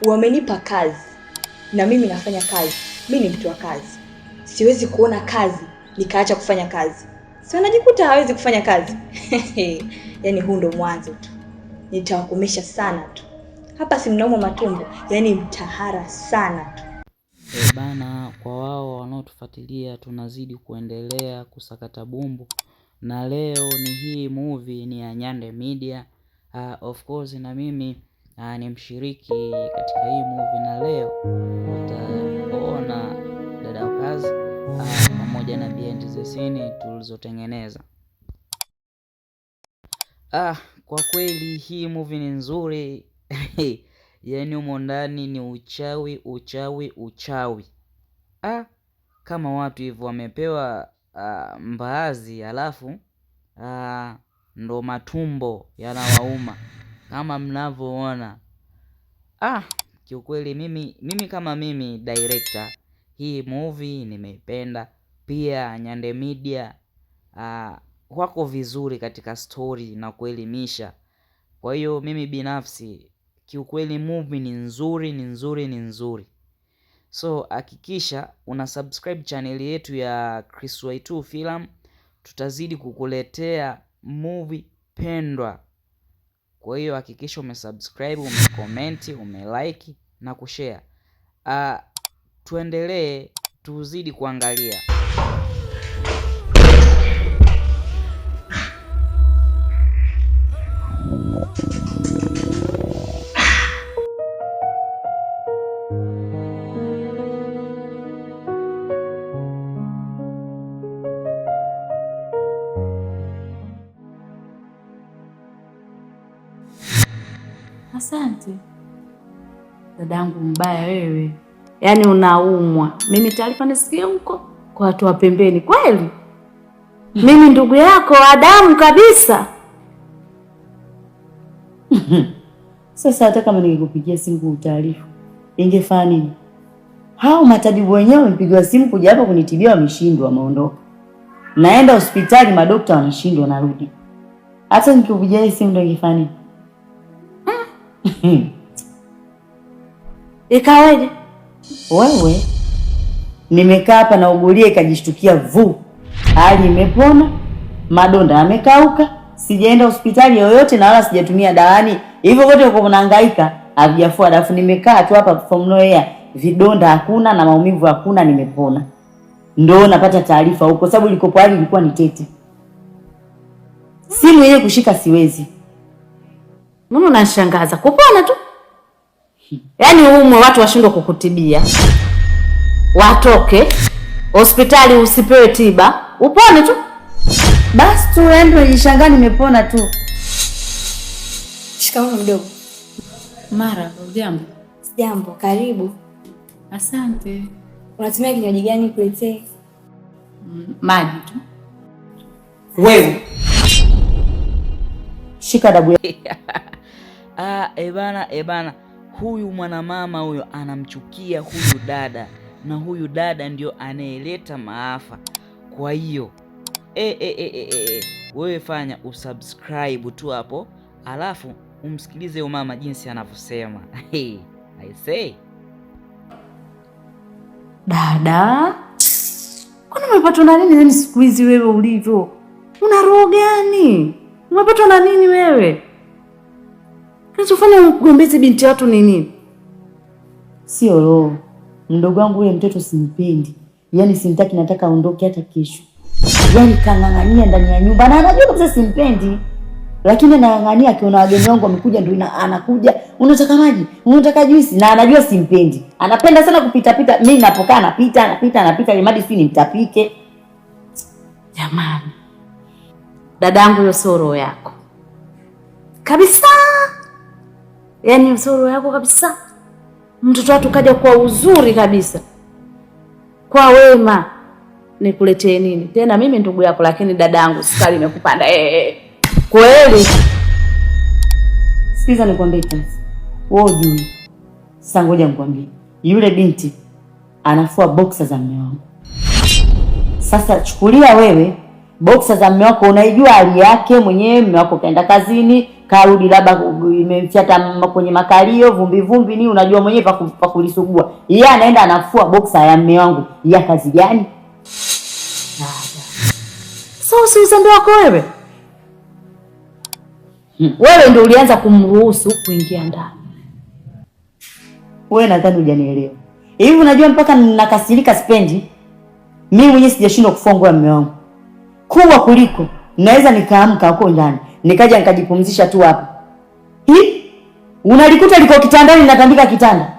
Wamenipa kazi na mimi nafanya kazi. Mimi ni mtu wa kazi. Siwezi kuona kazi nikaacha kufanya kazi. Si wanajikuta hawezi kufanya kazi. Yaani huu ndo mwanzo tu. Nitawakomesha sana tu. Hapa si mnauma matumbo, yaani mtahara sana tu. Bana, kwa wao wanaotufuatilia tunazidi kuendelea kusakata bumbu, na leo ni hii movie ni ya Nyande Media. Of course na mimi ni mshiriki katika hii movie, na leo utaona dada wa kazi pamoja na behind the scene tulizotengeneza. Kwa kweli hii movie ni nzuri. Yaani humo ndani ni uchawi. Kama watu hivyo wamepewa mbaazi alafu ndo matumbo yanawauma kama mnavyoona. Kiukweli mimi kama mimi director, hii movie nimeipenda. Pia Nyande Media wako vizuri katika story na kuelimisha. Kwa hiyo mimi binafsi kiukweli movie ni nzuri. So hakikisha una subscribe channel yetu ya Chris Y2 Film. Tutazidi kukuletea movie pendwa. Kwa hiyo hakikisha umesubscribe, umecomment, umelike na kushare. Tuendelee, tuzidi kuangalia. Asante. Dadangu mbaya wewe. Yaani unaumwa. Mimi taarifa nisikie huko kwa watu wa pembeni. Kweli? Mimi ndugu yako wa damu kabisa. Sasa hata kama ningekupigia simu utaarifu, ingefaa nini? Hao matabibu wenyewe wamepigiwa simu kuja hapa kunitibia, wameshindwa, wameondoka. Naenda hospitali madokta wanashindwa, narudi. Hata nikikupigia simu ndio ingefaa nini? Ikawaje? Wewe nimekaa hapa na ugulie ikajishtukia hali imepona, madonda yamekauka, sijaenda hospitali yoyote na wala sijatumia dawani. Hivyo wote uko mnahangaika, havijafua. Alafu nimekaa tu hapa from nowhere, vidonda hakuna na maumivu hakuna, nimepona. Ndio napata taarifa huko, sababu nilikopo hali ilikuwa ni tete. Simu ile kushika siwezi. Mbona unashangaza? Kupona tu. Yaani umwe watu washindwa kukutibia. Watoke hospitali usipewe tiba, upone tu. Basi tu endo nishangaa nimepona tu. Shikamoo mdogo. Mara, hujambo? Jambo, karibu. Asante. Unatumia kinywaji gani kuletee? Maji tu. Wewe. Shika dabu ya. Ebana, huyu mwanamama huyo anamchukia huyu dada, na huyu dada ndio anayeleta maafa. Kwa hiyo wewe fanya usubscribe tu hapo, alafu umsikilize huyo mama jinsi anavyosema. I say dada, kwani umepatwa na nini wewe siku hizi wewe ulivyo? Una roho gani? Umepatwa na nini wewe? Kinachofanya ugombeze binti watu ni nini? Sio roho. Mdogo wangu yule mtoto simpendi. Yaani simtaki, nataka aondoke hata kesho. Yaani kang'ang'ania ndani ya nyumba na anajua kabisa simpendi. Lakini anang'ang'ania akiona wageni wangu wamekuja ndio anakuja. Unataka maji? Unataka juisi? Na anajua simpendi. Anapenda sana kupita. Mimi napokaa anapita ili madi si nimtapike. Jamani. Dadangu hiyo sio roho yako. Kabisa. Yaani usoro yako kabisa. Mtoto watu kaja kwa uzuri kabisa, kwa wema. Nikuletee nini tena? Mimi ndugu yako, lakini dadangu sukari imekupanda. Kweli. Sikiza nikwambie tena. Wewe hujui. Sasa ngoja nikwambie. Yule binti anafua boxer za mume wangu. Sasa chukulia wewe boxer za mume wako, unaijua hali yake mwenyewe, mume wako kaenda kazini, karudi labda imemfiata kwenye makalio vumbi vumbi ni unajua mwenyewe pa kulisugua. Yeye anaenda anafua boxer ya mume wangu. Ya kazi gani? So si uzembe wako wewe. Wewe ndio ulianza kumruhusu kuingia ndani. Wewe nadhani hujanielewa. Hivi unajua mpaka ninakasirika spendi. Mimi mwenyewe sijashindwa kufua nguo ya mume wangu. Kubwa kuliko naweza nikaamka huko ndani, nikaja nikajipumzisha tu hapa. Unalikuta liko kitandani natandika kitanda.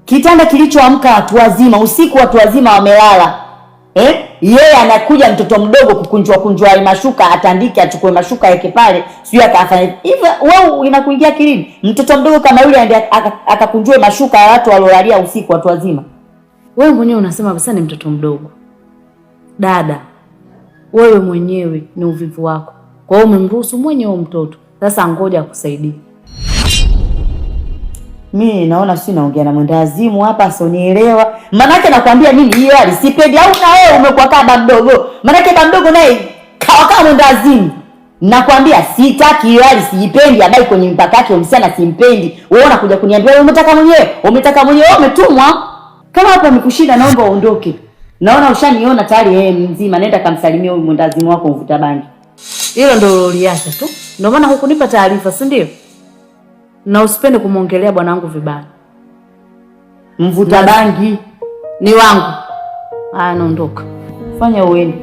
Kitanda kilichoamka watu wazima, usiku watu wazima wamelala. Yeye anakuja mtoto mdogo kunjwa mashuka, atandike, achukue mashuka yake pale, sio akafanya. Hivi wewe inakuingia akilini? Mtoto mdogo kama yule aende akakunjue mashuka ya watu waliolalia usiku watu wazima. Wewe mwenyewe unasema basi ni mtoto mdogo. Dada, wewe mwenyewe ni uvivu wako. Kwa hiyo umemruhusu mwenyewe mtoto. Sasa ngoja akusaidie. Mimi naona si naongea na mwendazimu hapa sonielewa. Manake nakwambia mimi hiyo alisipendi au na wewe umekuwa kama mdogo. Manake kama mdogo naye kama mwendazimu. Nakwambia sitaki hiyo alisipendi adai kwenye mpaka yake msichana simpendi. Wewe unakuja kuniambia wewe umetaka mwenyewe umetumwa. Kama hapa amekushinda naomba uondoke. Naona ushaniona tayari yeye mzima, nenda kamsalimia huyu mwendazimu wako mvuta bangi. Hilo ndio uliacha tu. Ndio maana hukunipa taarifa, si ndio? Na usipende kumuongelea bwana wangu vibaya. Mvuta bangi ni wangu. Naondoka. Fanya uende.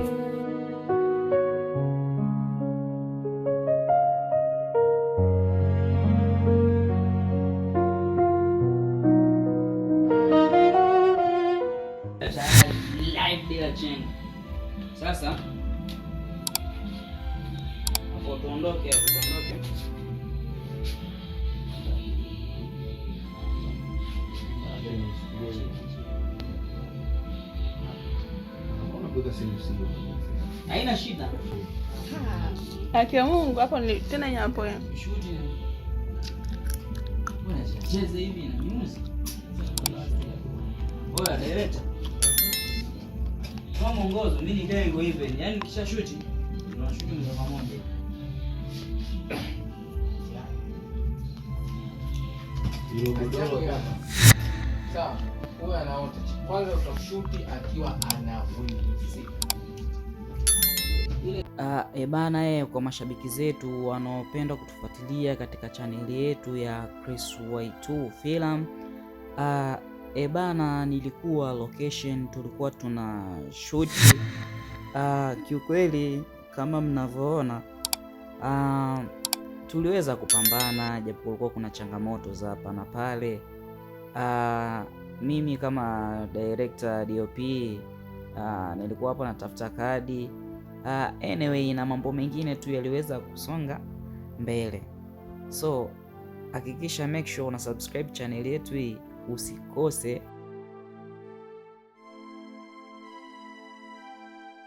Sasa hapo tuondoke. Haina shida. Akia Mungu hapo ni tena nyapo ya. Shuti. Mbona cheze hivi na news? Oya director. Kwa mwongozo mimi nikae hivyo hivyo. Yaani kisha shuti tunashuti mmoja pamoja. Hilo godoro hapa. Sawa. Huyu anaota. Kwanza utamshuti akiwa anawinzi. Bana kwa mashabiki zetu wanaopenda kutufuatilia katika chaneli yetu ya Chris Y2 Film. Bana nilikuwa location tulikuwa tuna shoot. Kiukweli kama mnavyoona tuliweza kupambana japo kulikuwa kuna changamoto za hapa na pale. Mimi kama director DOP nilikuwa hapo natafuta kadi. Anyway na mambo mengine tu yaliweza kusonga mbele. So hakikisha make sure una subscribe channel yetu hii usikose.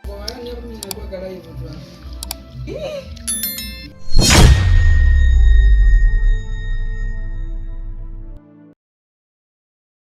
Kwa nini mimi nakuwa live tu?